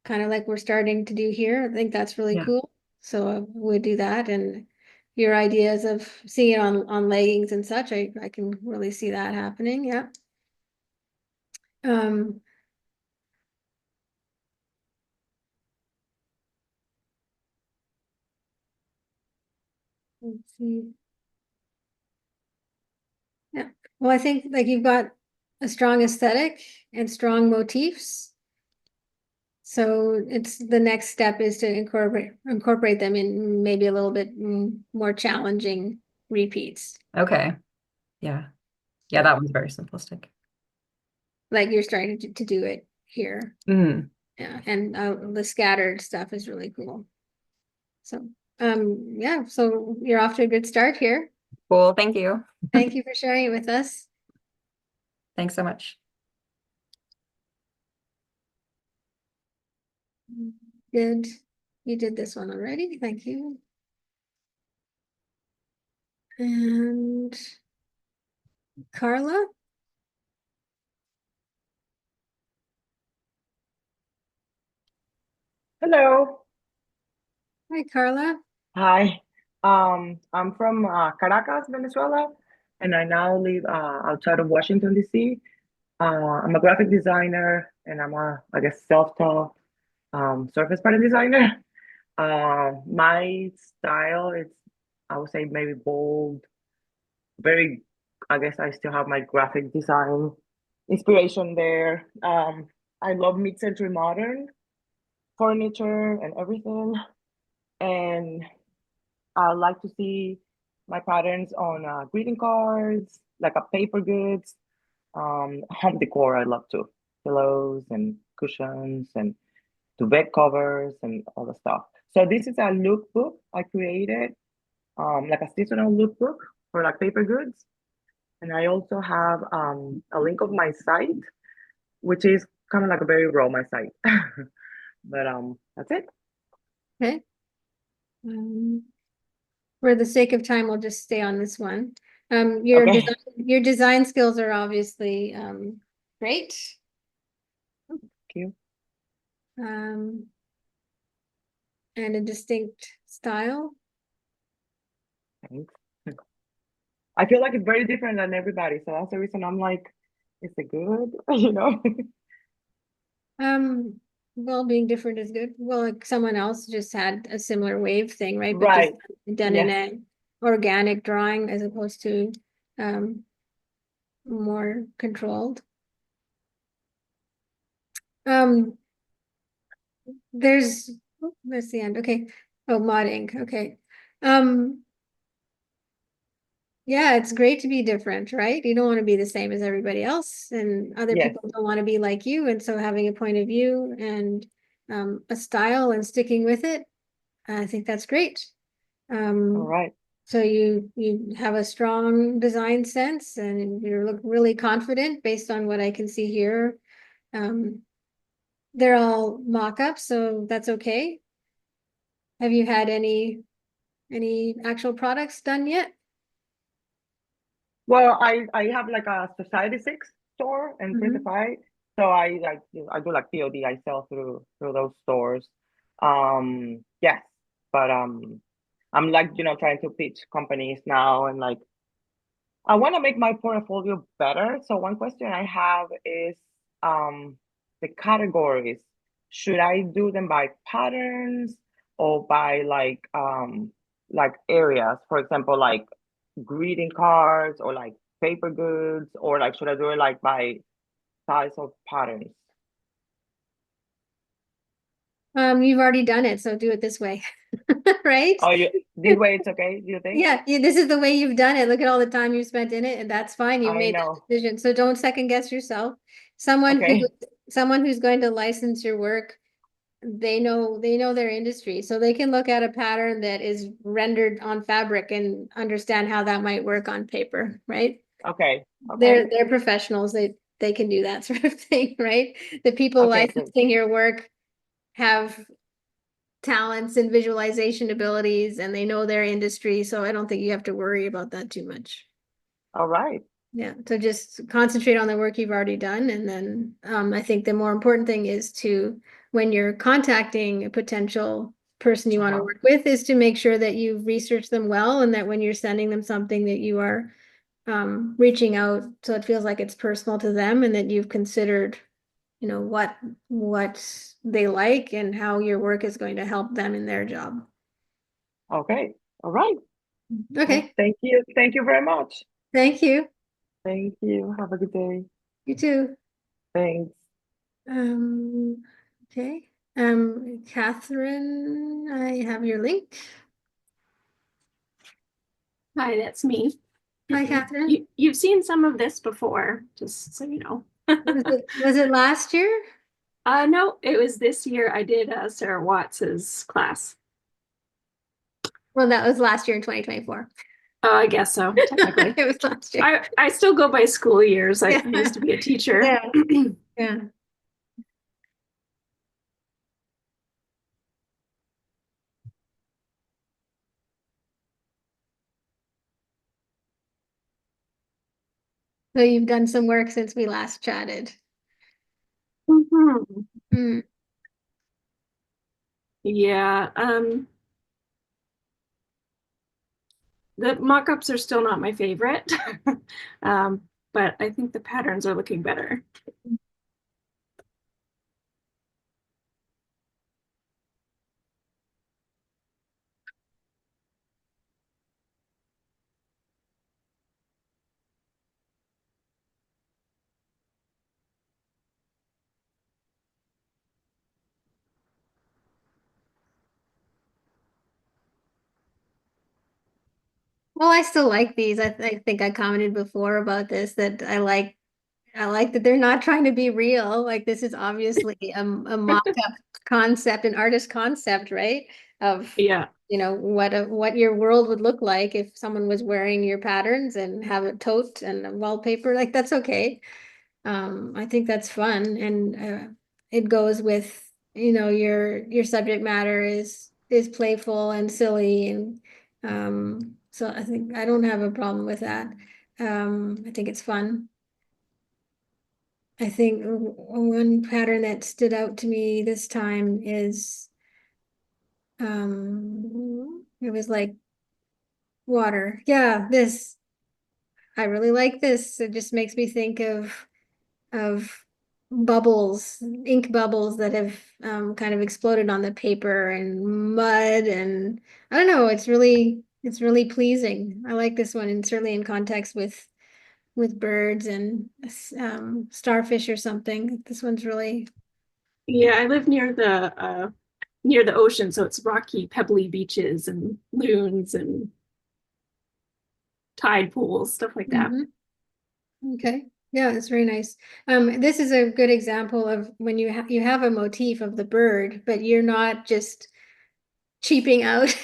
kind of like we're starting to do here. I think that's really Yeah. cool. So I would do that. And your ideas of seeing it on leggings and such, I can really see that happening. Yeah. Um, let's see. Yeah. Well, I think like you've got a strong aesthetic and strong motifs. So it's the next step is to incorporate them in maybe a little bit more challenging repeats. Okay. Yeah. Yeah, Yeah. that one's very simplistic. Like you're starting to do it here. Mm. Yeah. And the scattered stuff is really cool. So yeah, so you're off to a good start here. Cool. Thank you. Thank you for sharing it with us. Thanks so much. Good. You did this one already. Thank you. And Carla? Hello. Hi, Carla. Hi. I'm from Caracas, Venezuela, and I now live outside of Washington, D.C. I'm a graphic designer, and I'm I guess, self-taught surface pattern designer. My style is, I would say, maybe bold, very, I guess I still have my graphic design inspiration there. I love mid-century modern furniture and everything, and I like to see my patterns on greeting cards, like a paper goods, home decor. I love to pillows and cushions and to bed covers and all the stuff. So this is a lookbook I created, like a seasonal lookbook for like paper goods. And I also have a link of my site, which is kind of like a very raw my site. But that's it. Okay. Um, for the sake of time, we'll just stay on this one. Okay. Your design skills are obviously great. Thank you. Um, and a distinct style. Thanks. I feel like it's very different than everybody. So that's the reason I'm like, is it good? You know? Well, being different is good. Well, like someone else just had a similar wave thing, right? But just Right. done in Yes. a organic drawing as opposed to um more controlled. Um, there's the end. Okay. Oh, mod ink. Okay. Um, yeah, it's great to be different, right? You don't want to be the same as everybody else, and other Yes. people don't want to be like you. And so having a point of view and a style and sticking with it, I think that's great. All right. So you have a strong design sense and you look really confident based on what I can see here. Um, they're all mock-ups, so that's okay. Have you had any actual products done yet? Well, I have like a Society 6 store in Printify. So I do like POD. I sell through those stores. Yes, but I'm like, trying to pitch companies now, and like I want to make my portfolio better. So one question I have is the categories. Should I do them by patterns or by like areas? For example, like greeting cards or like paper goods, or like should I do it like by size of patterns? You've already done it, so do it this way, right? Oh, this way it's okay, do you think? Yeah, this is the way you've done it. Look at all the time you've spent in it, and that's fine. You've I made that know. decision. So don't second guess yourself. Someone who Okay. someone who's going to license your work, they know their industry. So they can look at a pattern that is rendered on fabric and understand how that might work on paper, right? Okay. Okay. They're professionals. They can do that sort of thing, right? The people Okay, good. licensing your work have talents and visualization abilities, and they know their industry, so I don't think you have to worry about that too much. All right. Yeah, so just concentrate on the work you've already done, and then I think the more important thing is to, when you're contacting a potential person you want to Uh-huh. work with, is to make sure that you've researched them well, and that when you're sending them something that you are reaching out so it feels like it's personal to them, and that you've considered what they like and how your work is going to help them in their job. Okay. All right. Well, Okay, thank you. Thank you very much. thank you. Thank you. Have a good day. You too. Thanks. Um, okay. Catherine, I have your link. Hi, that's me. Hi, Catherine. You've seen some of this before, just so you know. Was it last year? No, it was this year. I did Sarah Watts's class. Well, that was last year in 2024. Oh, I guess so, technically. It was last year. I still go by school years. I Yeah. used to be a teacher. Yeah. Yeah. So you've done some work since we last chatted. Mhm. Hmm. Yeah, the mock-ups are still not my favorite. But I think the patterns are looking better. Well, I still like these. I think I commented before about this, that I like that they're not trying to be real. Like, this is obviously a mock-up concept, an artist concept, right? Of Yeah. what your world would look like if someone was wearing your patterns and have a tote and a wallpaper. Like, that's okay. I think that's fun, and it goes with, your subject matter is playful and silly, and so I think I don't have a problem with that. I think it's fun. I think one pattern that stood out to me this time is it was like water. Yeah, this I really like this. It just makes me think of bubbles, ink bubbles that have kind of exploded on the paper, and mud, and I don't know, it's really pleasing. I like this one, and certainly in context with birds and starfish or something. This one's really Yeah, I live near the ocean, so it's rocky, pebbly beaches and lagoons and tide pools, stuff like that. Mhm. Okay. Yeah, it's very nice. This is a good example of when you have a motif of the bird, but you're not just cheaping out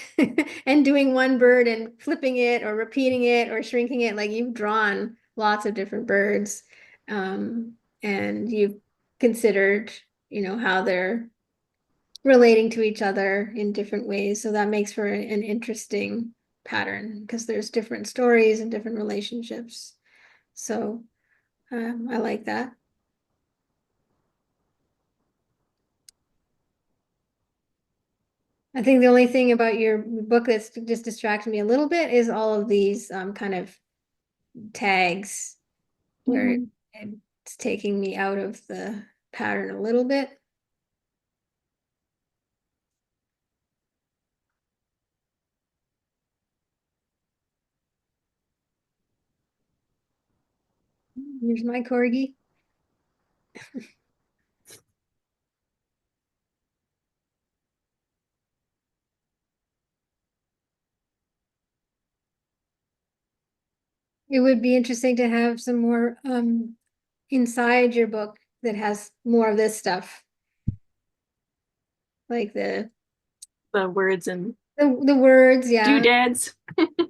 and doing one bird and flipping it or repeating it or shrinking it. Like, you've drawn lots of different birds, and you've considered, you know, how they're relating to each other in different ways. So that makes for an interesting pattern because there's different stories and different relationships. So I like that. I think the only thing about your book that's just distracted me a little bit is all of these kind of tags where it's taking me out of the pattern a little bit. Here's my corgi. It would be interesting to have some more inside your book that has more of this stuff. Like the words and the words, yeah. doodads.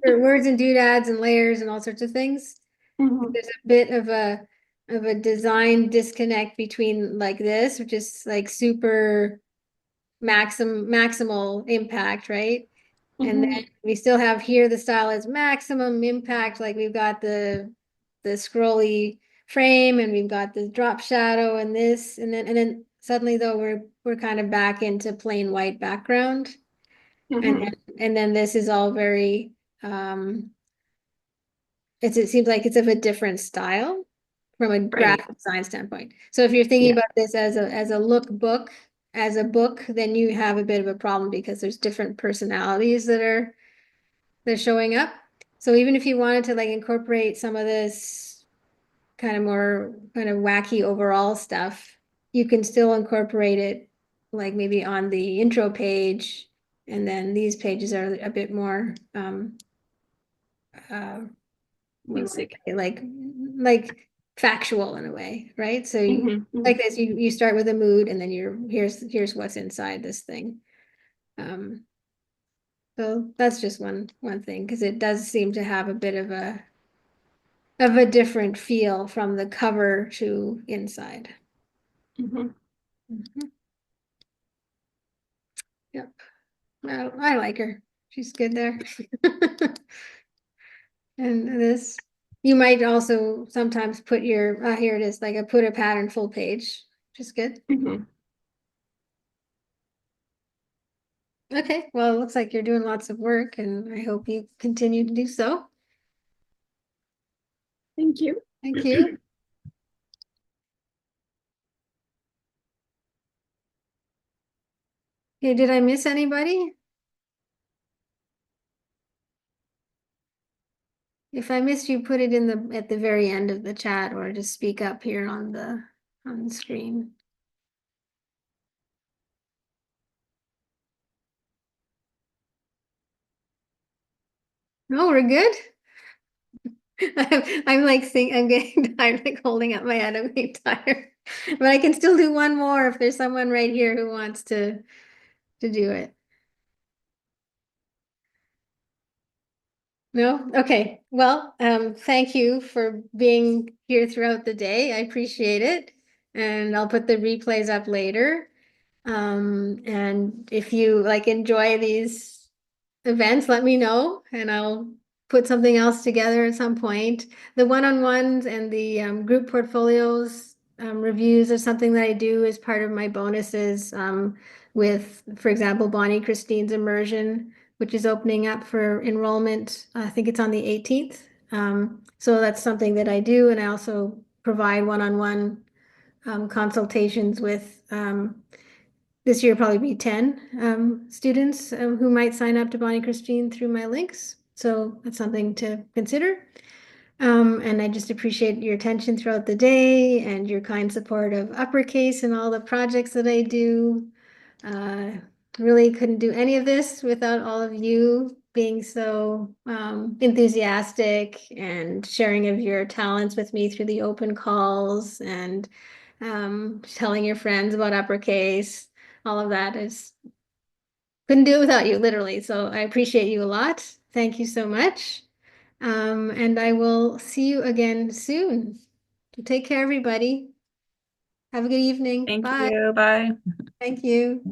Or words and doodads and layers and all sorts of things. There's a bit of a design disconnect between like this, which is like super maximal impact, right? And then we still have here the style is maximum impact, like we've got the scrolly frame and we've got the drop shadow and this, and then suddenly though we're kind of back into plain white background. And then this is all very it seems like it's of a different style from a graphic design standpoint. So if you're thinking about this as a lookbook, as a book, then you have a bit of a problem because there's different personalities that are showing up. So even if you wanted to like incorporate some of this kind of more kind of wacky overall stuff, you can still incorporate it like maybe on the intro page, and then these pages are a bit more basic, like factual in a way, right? So you like this, you start with a mood and then here's what's inside this thing. So that's just one thing, because it does seem to have a bit of a different feel from the cover to inside. Yep. I like her. She's good there. And this, you might also sometimes put your, here it is, like a put a pattern full page, which is good. Okay, well, it looks like you're doing lots of work and I hope you continue to do so. Thank you. Thank you. Okay, did I miss anybody? If I missed you, put it in at the very end of the chat or just speak up here on the screen. No, we're good. I'm like I'm getting tired, like holding up my head. I'm getting tired, but I can still do one more if there's someone right here who wants to do it. No? Okay. Well, thank you for being here throughout the day. I appreciate it. And I'll put the replays up later. And if you like enjoy these events, let me know and I'll put something else together at some point. The one-on-ones and the group portfolios reviews are something that I do as part of my bonuses with, for example, Bonnie Christine's immersion, which is opening up for enrollment. I think it's on the 18th. So that's something that I do, and I also provide one-on-one consultations with this year probably be 10 students who might sign up to Bonnie Christine through my links. So that's something to consider. And I just appreciate your attention throughout the day and your kind support of Uppercase and all the projects that I do. Really couldn't do any of this without all of you being so enthusiastic and sharing of your talents with me through the open calls and telling your friends about Uppercase. All of that is couldn't do it without you, literally. So I appreciate you a lot. Thank you so much. And I will see you again soon. So take care, everybody. Have a good evening. Thank Bye. you. Bye. Thank you.